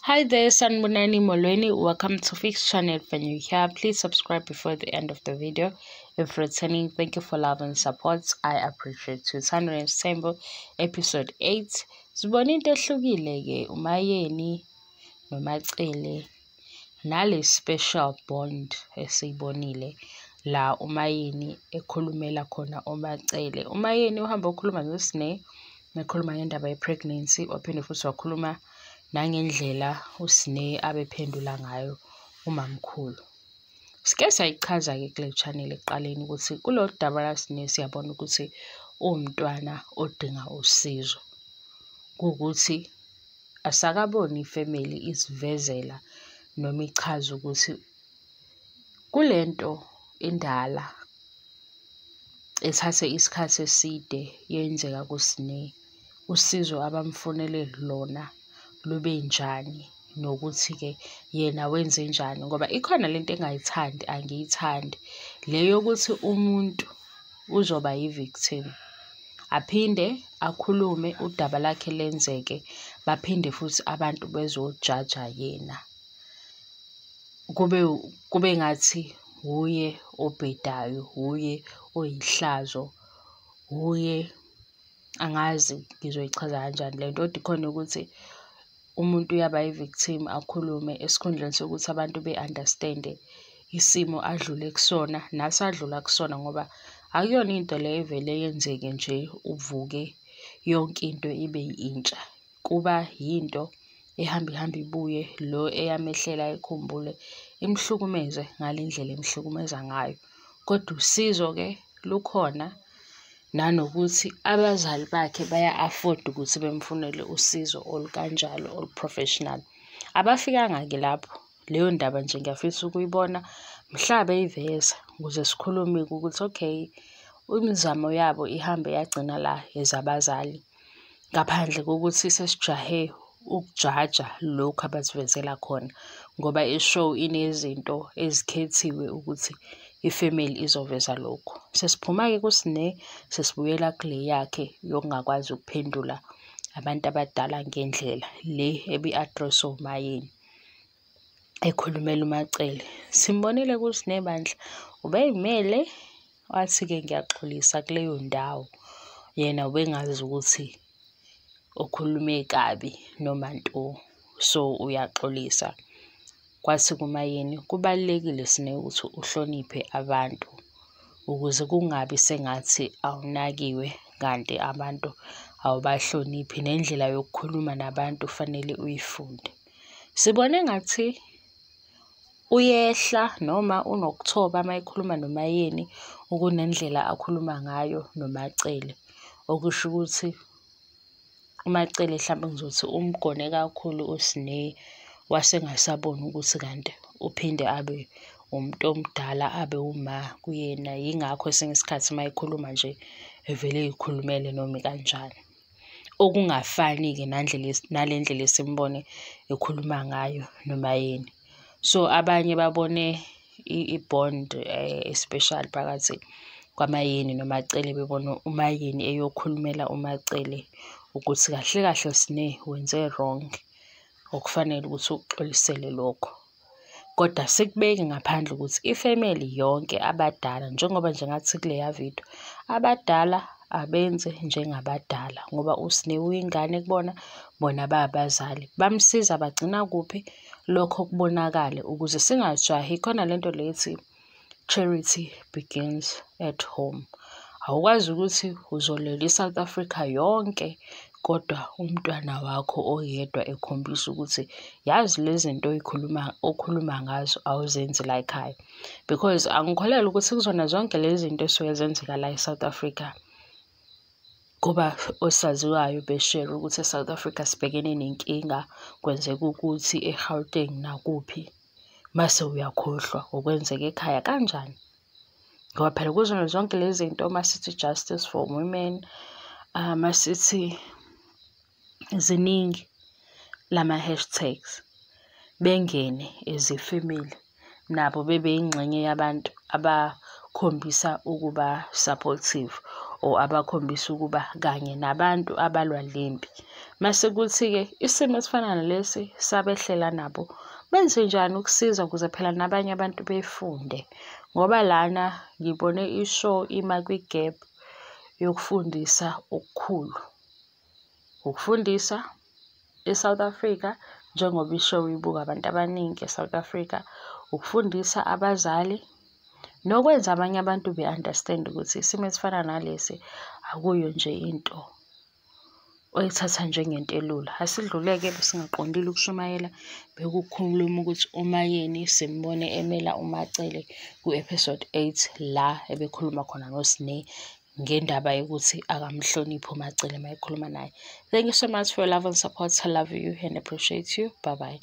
Hi there, Sanibonani Molweni. Welcome to Fix Channel. If you're new here, please subscribe before the end of the video. If returning, thank you for love and support. I appreciate you. Uthando Nes'thembu, episode 8. Sibona into ehlukile ke uMayeni noMacele nale special bond esiyibonile la uMayeni ekhulumela khona uMacele. uMayeni uhamba ukukhuluma noSne, ekhuluma ngendaba yepregnancy, waphinde futhi wakhuluma nangendlela uSne abephendula ngayo umamkhulu. Sike sayichaza-ke kule channel ekuqaleni ukuthi kulolu daba laSne siyabona ukuthi uwumntwana odinga usizo, kuwukuthi asakaboni ifamily isivezela noma ichaza ukuthi kulento indala ethathe isikhathi eside yenzeka kuSne, usizo abamfunele lona lube njani, nokuthi-ke yena wenze njani, ngoba ikhona lento engayithandi, angiyithandi le yokuthi umuntu uzoba yi-victim aphinde akhulume udaba lakhe lenzeke, baphinde futhi abantu bezojaja yena, kube ngathi uye obhedayo, uye oyihlazo, uye angazi ngizoyichaza kanjani lento. Kodwa ikhona ukuthi umuntu uyaba yi-victim akhulume esikhundleni sokuthi abantu be-understand-e isimo adlule kusona nasadlula kusona, ngoba akuyona into leyo evele yenzeke nje uvuke yonke into ibe intsha. Kuba yinto ehamba ibuye, lo eyamehlela ekhumbule imhlukumeze ngale ndlela emhlukumeza ngayo. Kodwa usizo-ke lukhona, nanokuthi abazali bakhe baya-afford ukuthi bemfunele usizo olukanjalo olu-professional. Abafikanga-ke lapho, leyo ndaba nje ngiyafisa ukuyibona mhla beyiveza ukuze sikhulume-ke ukuthi okay, imizamo yabo ihambe yagcina la ezabazali, ngaphandle kokuthi sesijahe ukujaja lokhu abasivezela khona, ngoba i-show inezinto ezikhethiwe ukuthi ifamily izoveza lokhu. Sesiphuma-ke kuSne, sesibuyela kule yakhe yokungakwazi ukuphendula abantu abadala ngendlela le ebi-address-wa uMayeni ekhulumela uMacele. Simbonile kuSne bandla ubeyimele, wathi-ke ngiyaxolisa kuleyo ndawo, yena ubengazi ukuthi ukhulume kabi noma nto, so uyaxolisa. Kwathi kuMayeni kubalulekile Sne ukuthi uhloniphe abantu ukuze kungabi sengathi awunakiwe kanti abantu awubahloniphi, nendlela yokukhuluma nabantu fanele uyifunde. Sibone ngathi uyehla noma unokuthoba uma ekhuluma noMayeni ukunendlela akhuluma ngayo noMacele, okusho ukuthi uMacele mhlawumbe ngizothi umgone kakhulu uSne, wasengasaboni ukuthi kanti uphinde abe umuntu omdala, abe uma kuyena. Yingakho esinye isikhathi uma ekhuluma nje evele eyikhulumele noma kanjani, okungafani-ke nale ndlela esimbone ekhuluma ngayo noMayeni. So abanye babone i-bond especially phakathi kwaMayeni noMacele, bebona uMayeni eyokhulumela uMacele ukuthi kahle kahle Sne wenze wrong, okufanele ukuthi uxolisele lokho. Kodwa sikubeke ngaphandle ukuthi ifamily yonke abadala, njengoba nje ngathi kuleya video, abadala abenze njengabadala, ngoba uSne uyingane kubona, bona babazali bamsiza, bagcina kuphi lokho kubonakale, ukuze singajahi. Khona lento lethi charity begins at home. Awukwazi ukuthi uzolela iSouth Africa yonke kodwa umntwana wakho oyedwa ekhombisa ukuthi yazi lezi zinto okhuluma ngazo awuzenzi la ekhaya, because angikholelwa ukuthi kuzona zonke lezi zinto esuke zenzeka la eSouth Africa kuba osaziwayo beshare ukuthi eSouth Africa sibhekene nenkinga, kwenzeka ukuthi eGauteng nakuphi, mase uyakhohlwa okwenzeka ekhaya kanjani. Ngoba phela kuzona zonke lezi zinto, masithi justice for women, masithi ziningi lama-hashtags, bengene as a-family nabo bebe yingxenye yabantu abakhombisa ukuba supportive, or abakhombisa ukuba kanye nabantu abalwa lempi. Mase kuthi-ke isimo esifana nalesi sabehlela nabo benze njani ukusiza ukuze phela nabanye abantu befunde, ngoba lana ngibone ishow ima kwi-gap yokufundisa okukhulu. Ukufundisa eSouth Africa njengoba ishow ibuka abantu abaningi eSouth Africa, ukufundisa abazali nokwenza abanye abantu be-understand ukuthi isimo esifana nalesi akuyo nje into oyithatha njengento elula. Asidluleke besingaqondile ukushumayela bekukhuluma ukuthi uMayeni simbone emela uMacele ku-episode 8 la ebekhuluma khona noSne ngendaba yokuthi akamhloniphi uMacele uma ekhuluma naye. Thank you so much for your love and support. I love you and appreciate you. Bye bye.